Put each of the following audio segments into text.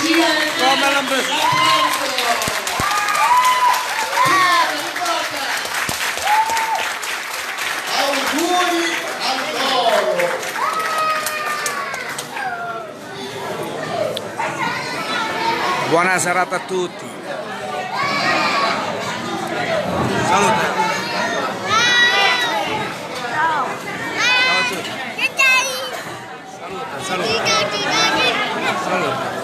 Come l'hanno preso? Auguri al coro. Buona serata a tutti. Salute. Salute. Salute.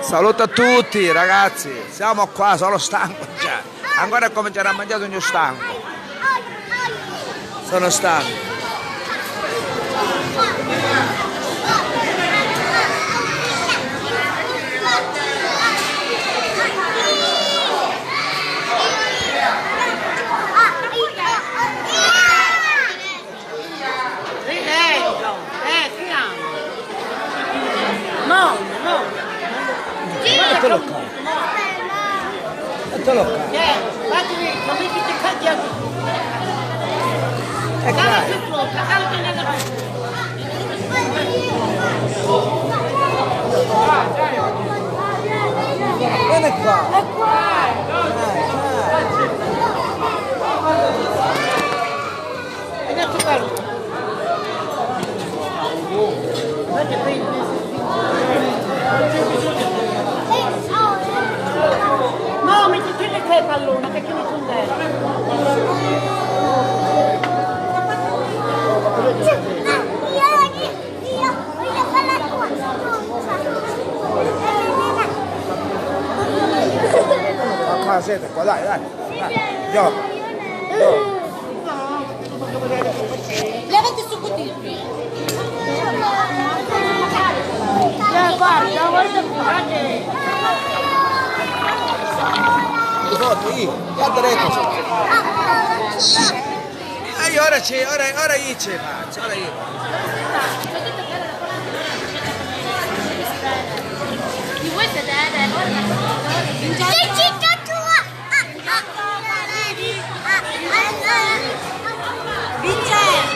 Saluto a tutti ragazzi, siamo qua, sono stanco già. Ancora cominciare a mangiare ogni stanco. Sono stanco. Eccolo qua. Eccolo qua. Vieni qua. No, metti che le fai pallone, perché mi sono detto. Voglio fare la tua. Qua siete, qua dai. Gioca. Levati su così. Guarda Guarda ora io ci faccio, ora io. Di vuoi sedere? Che città tua? Vince!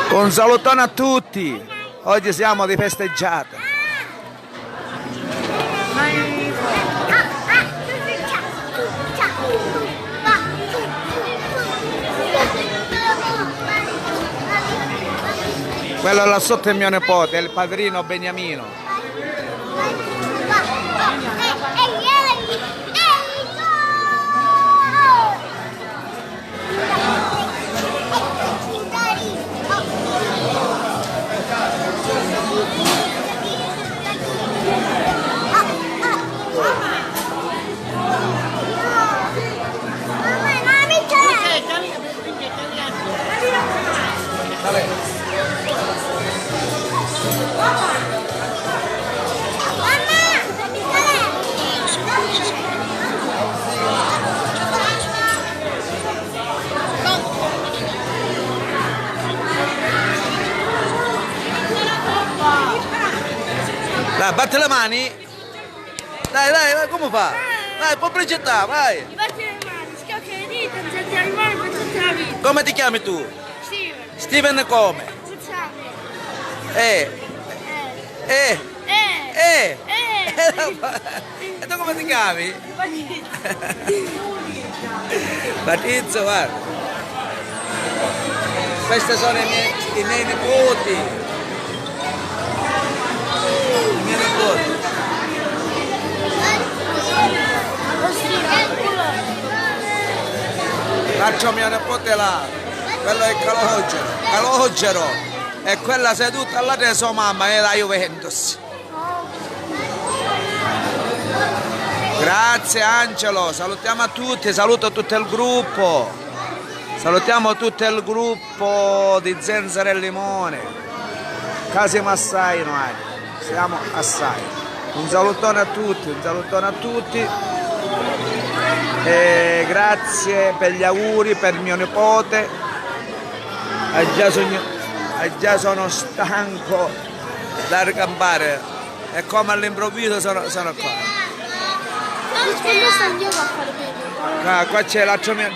Un salutone a tutti, oggi siamo di festeggiata. Quello là sotto è mio nipote, è il padrino Beniamino. Dai, batti le mani. Dai, come fa? Dai, pubblicità, vai. Batti le mani, schiocca le dita, senti le mani per tutta la vita. Come ti chiami tu? Steven. Steven come? Succiame. E tu come ti chiami? Patrizio, guarda. Questi sono i miei nipoti. I miei nipoti. Faccio mio nipote là, quello è Calogero, e quella seduta là di sua mamma è la Juventus. Grazie Angelo, salutiamo a tutti, saluto tutto il gruppo. Salutiamo tutto il gruppo di Zenzero e Limone. siamo assai noi, siamo assai. Un salutone a tutti, un salutone a tutti. E grazie per gli auguri per mio nipote. Già sono stanco da ricampare e come all'improvviso sono qua. Qua c'è l'altro mio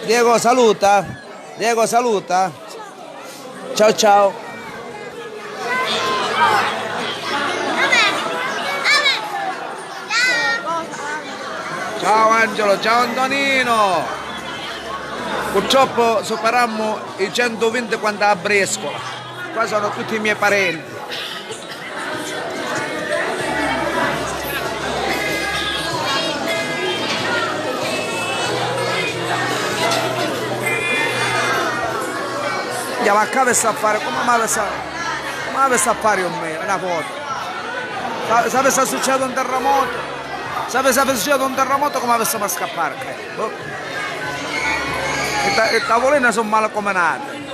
Diego saluta. Diego saluta. Ciao ciao. Ciao Angelo, ciao Antonino. Purtroppo superammo i 120 quando a Brescola. Qua sono tutti i miei parenti. Andiamo a casa e sa fare come avesse a fare un me, una foto. Se avesse successo un terremoto. Se avesse successo un terremoto come avessimo a scappare? Le tavoline sono male come nate.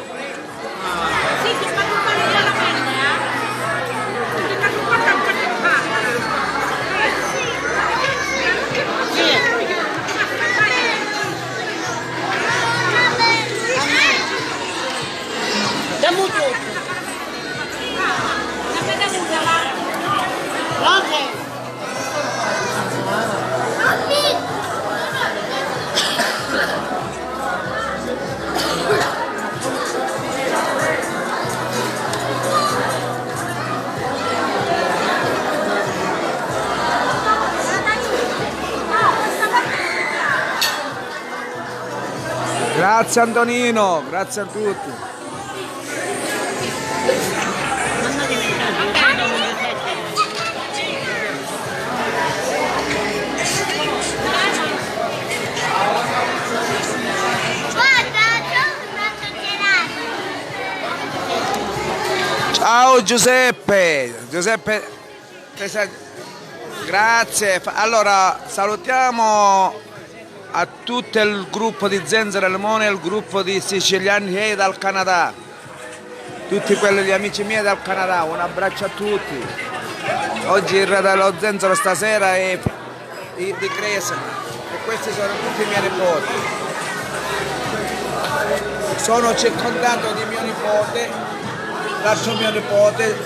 Grazie Antonino, grazie a tutti. Ciao Giuseppe, grazie. Allora salutiamo a tutto il gruppo di Zenzero e Limone e il gruppo di siciliani dal Canada, tutti quelli gli amici miei dal Canada, un abbraccio a tutti. Oggi il re dello Zenzero stasera è di Cresima e questi sono tutti i miei nipoti. Sono circondato di mio nipote, l'altro mio nipote,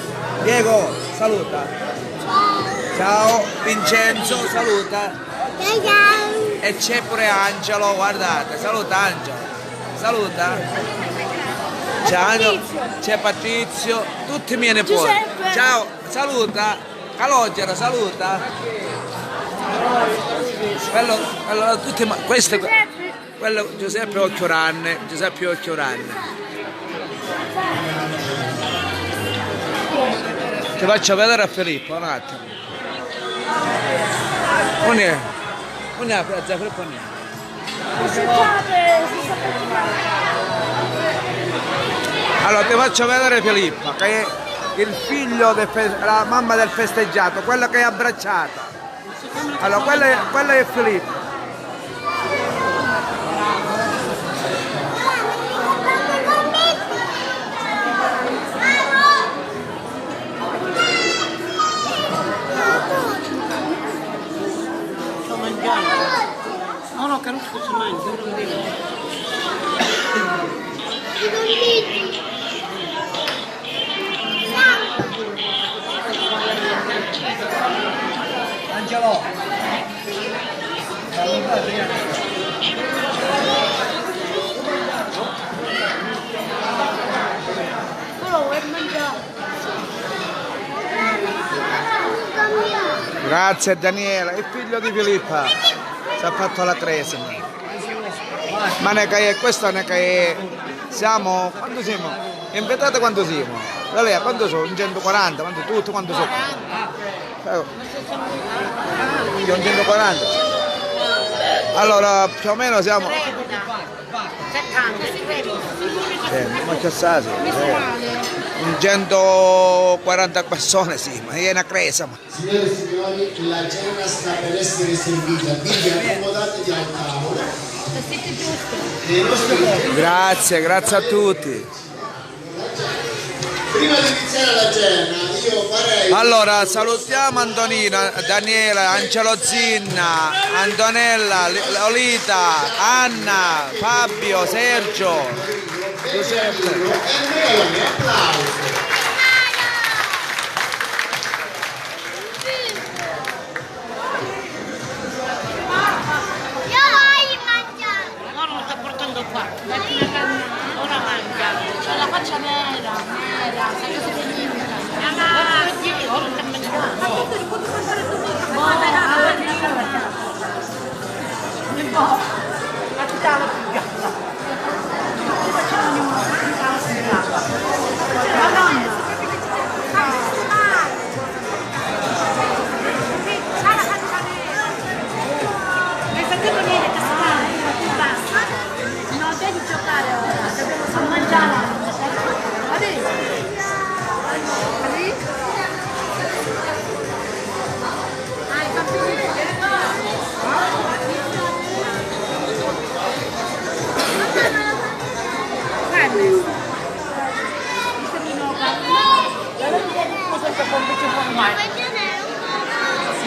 Diego, saluta. Ciao, Vincenzo, saluta. E c'è pure Angelo, guardate, saluta Angelo, saluta. C'è Angelo, c'è Patrizio, tutti i miei nipoti. Giuseppe. Ciao, saluta, Calogero, saluta. Quello tutti, questo, quello Giuseppe Occhioranne, Ti faccio vedere a Filippo un attimo. Non è la piazza Filippo, non è. Allora ti faccio vedere Filippo, che è il figlio la mamma del festeggiato, quello che è abbracciata. Allora quello è Filippo. No, capisco si mangia, non devo. Angelo. Grazie Daniela, il figlio di Filippa si è fatto la Cresima. Ma questo ne che siamo, quando siamo? Invitate quando siamo? Da lei quando sono? 140, quando sono? Io 140. Allora più o meno siamo. Ma c'è stato? 140 persone, sì, ma è una cresa. Signore e signori, la cena sta per essere servita, quindi accomodatevi al tavolo. Grazie a tutti. Prima di iniziare la cena, io farei... Allora, salutiamo Antonino, Daniela, Angelo Zinna, Antonella, Lolita, Anna, Fabio, Sergio, Giuseppe. E Melanie, applauso. Io voglio mangiare. No, non lo sto portando qua. Datti una canna, ora mangia. C'ho la faccia nera, sai cosa significa? Oddio, ora sta mangiando. Ma ti dà la pigliata. Madonna. Hai fatto niente, che basta. No, devi giocare ora, dobbiamo solo mangiare. Adesso. Hai fatto niente.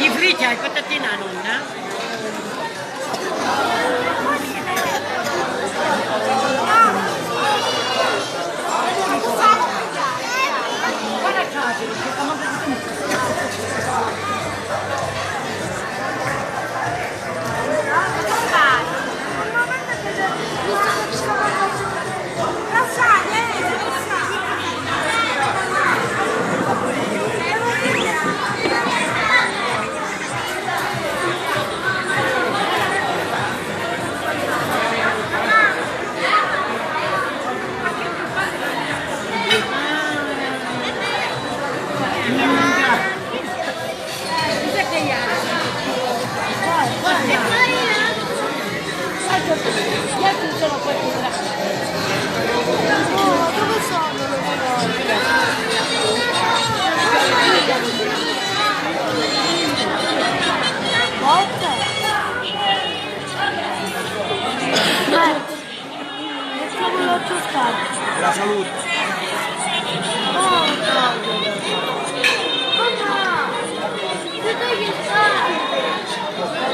I fritti hai patatina nonna? Guarda caso, che stiamo La salute. Oh, no.